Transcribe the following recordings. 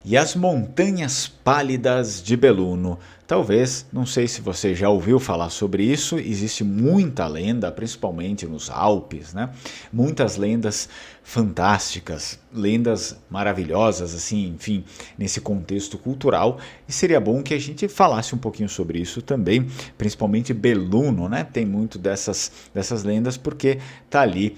E as Montanhas Pálidas de Belluno. Talvez, não sei se você já ouviu falar sobre isso, existe muita lenda, principalmente nos Alpes, né? Muitas lendas fantásticas, lendas maravilhosas, assim, enfim, nesse contexto cultural. E seria bom que a gente falasse um pouquinho sobre isso também, principalmente Belluno, né? Tem muito dessas lendas porque tá ali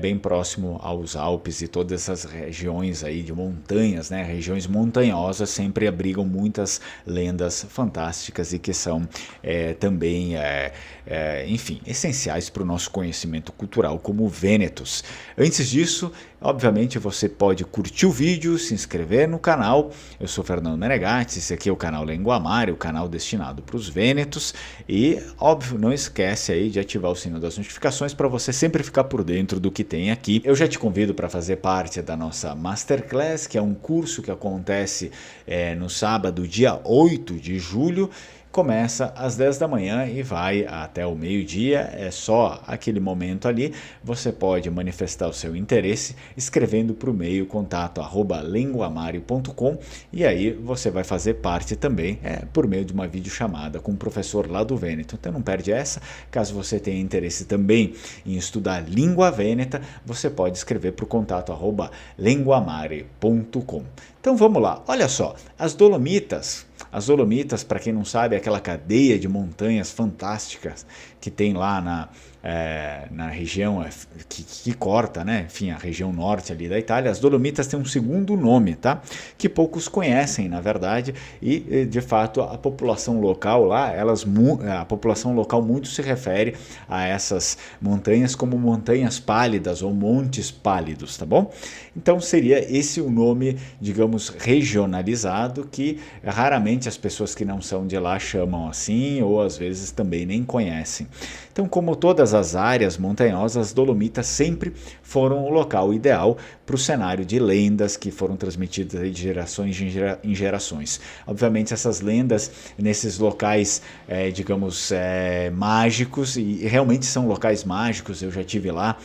bem próximo aos Alpes e todas essas regiões aí de montanhas, né? Regiões montanhosas sempre abrigam muitas lendas fantásticas e que são também, enfim, essenciais para o nosso conhecimento cultural como Vênetos. Antes disso, obviamente você pode curtir o vídeo, se inscrever no canal. Eu sou Fernando Menegatti, esse aqui é o canal Lenguamare, o canal destinado para os Vênetos. E, óbvio, não esquece aí de ativar o sino das notificações para você sempre ficar por dentro do que tem aqui. Eu já te convido para fazer parte da nossa Masterclass, que é um curso que acontece no sábado, dia 8 de julho. Começa às 10 da manhã e vai até o meio-dia, é só aquele momento ali. Você pode manifestar o seu interesse escrevendo para o e-mail contato@lenguamare.com e aí você vai fazer parte também por meio de uma videochamada com um professor lá do Vêneto. Então não perde essa. Caso você tenha interesse também em estudar língua vêneta, você pode escrever para o contato@lenguamare.com. Então vamos lá, olha só, as Dolomitas, para quem não sabe, é aquela cadeia de montanhas fantásticas que tem lá na região que corta, né? Enfim, a região norte ali da Itália. As Dolomitas têm um segundo nome, tá? Que poucos conhecem, na verdade, e de fato a população local lá, a população local muito se refere a essas montanhas como montanhas pálidas ou montes pálidos, tá bom? Então seria esse o nome, digamos, regionalizado que raramente as pessoas que não são de lá chamam assim ou às vezes também nem conhecem. Então, como todas as áreas montanhosas, as Dolomitas sempre foram o local ideal para o cenário de lendas que foram transmitidas de gerações em gerações. Obviamente, essas lendas nesses locais, digamos, mágicos, e realmente são locais mágicos, eu já tive lá,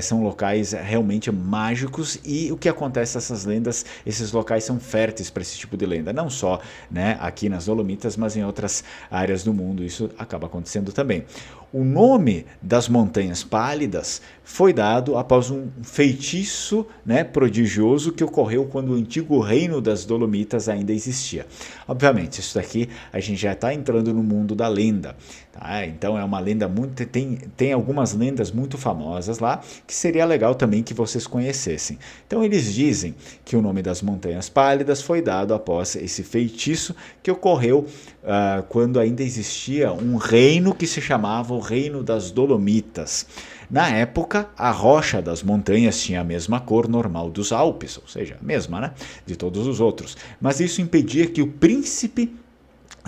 são locais realmente mágicos, e o que acontece nessas lendas, esses locais são férteis para esse tipo de lenda, não só, né, aqui nas Dolomitas, mas em outras áreas do mundo, isso acaba acontecendo também. O nome das Montanhas Pálidas foi dado após um feitiço, né, prodigioso que ocorreu quando o antigo reino das Dolomitas ainda existia. Obviamente, isso daqui a gente já está entrando no mundo da lenda. Tá? Então é uma lenda muito... Tem algumas lendas muito famosas lá que seria legal também que vocês conhecessem. Então eles dizem que o nome das Montanhas Pálidas foi dado após esse feitiço que ocorreu quando ainda existia um reino que se chamava o Reino das Dolomitas. Na época, a rocha das montanhas tinha a mesma cor normal dos Alpes, ou seja, a mesma, né, de todos os outros. Mas isso impedia que o príncipe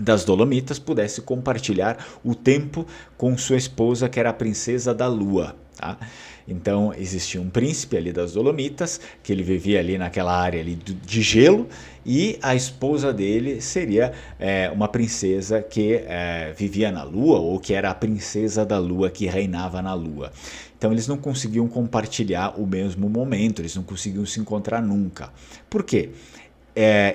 das Dolomitas pudesse compartilhar o tempo com sua esposa, que era a princesa da Lua. Tá? Então existia um príncipe ali das Dolomitas, que ele vivia ali naquela área ali de gelo, e a esposa dele seria uma princesa que vivia na Lua, ou que era a princesa da Lua que reinava na Lua. Então eles não conseguiam compartilhar o mesmo momento, eles não conseguiam se encontrar nunca. Por quê?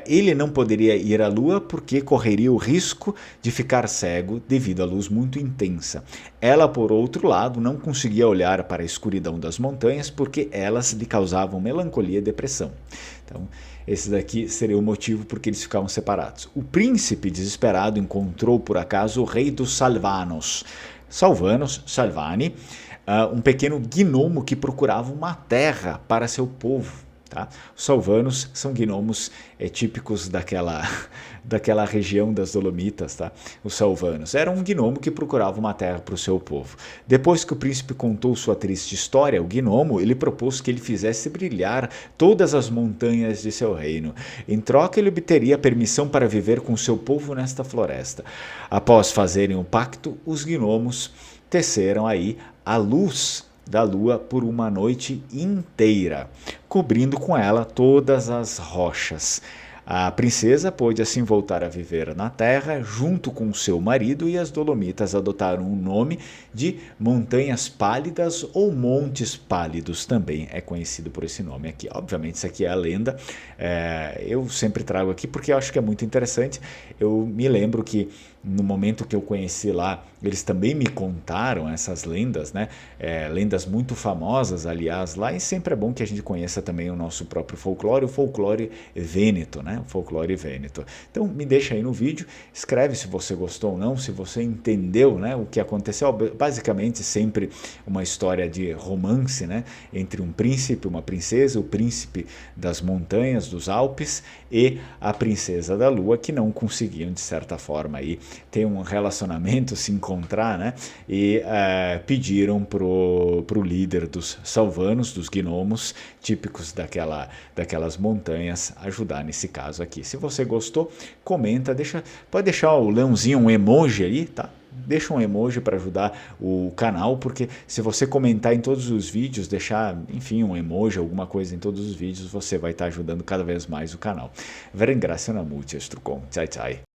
Ele não poderia ir à Lua porque correria o risco de ficar cego devido à luz muito intensa. Ela, por outro lado, não conseguia olhar para a escuridão das montanhas porque elas lhe causavam melancolia e depressão. Então, esse daqui seria o motivo por que eles ficavam separados. O príncipe, desesperado, encontrou por acaso o rei dos Salvani, um pequeno gnomo que procurava uma terra para seu povo. Tá? Os Salvanos são gnomos típicos daquela região das Dolomitas. Tá? Os Salvanos eram um gnomo que procurava uma terra para o seu povo. Depois que o príncipe contou sua triste história, o gnomo ele propôs que ele fizesse brilhar todas as montanhas de seu reino. Em troca, ele obteria permissão para viver com seu povo nesta floresta. Após fazerem o pacto, os gnomos teceram aí a luz da lua por uma noite inteira, cobrindo com ela todas as rochas. A princesa pôde assim voltar a viver na terra junto com seu marido e as Dolomitas adotaram o nome de Montanhas Pálidas ou Montes Pálidos, também é conhecido por esse nome aqui. Obviamente isso aqui é a lenda, eu sempre trago aqui porque eu acho que é muito interessante. Eu me lembro que no momento que eu conheci lá, eles também me contaram essas lendas, né? Lendas muito famosas, aliás, lá, e sempre é bom que a gente conheça também o nosso próprio folclore, o folclore vêneto, né? O folclore vêneto. Então me deixa aí no vídeo, escreve se você gostou ou não, se você entendeu, né, o que aconteceu. Basicamente sempre uma história de romance, né, entre um príncipe, uma princesa, o príncipe das montanhas, dos Alpes, e a princesa da Lua, que não conseguiam, de certa forma, aí, ter um relacionamento, se encontrar, né? E pediram pro líder dos Salvanos, dos gnomos, típicos daquelas montanhas, ajudar nesse caso aqui. Se você gostou, comenta, pode deixar o leãozinho, um emoji aí, tá? Deixa um emoji para ajudar o canal, porque se você comentar em todos os vídeos, deixar, enfim, um emoji, alguma coisa em todos os vídeos, você vai estar ajudando cada vez mais o canal. Vi ringrazio molto, Strucon. Ciao, ciao.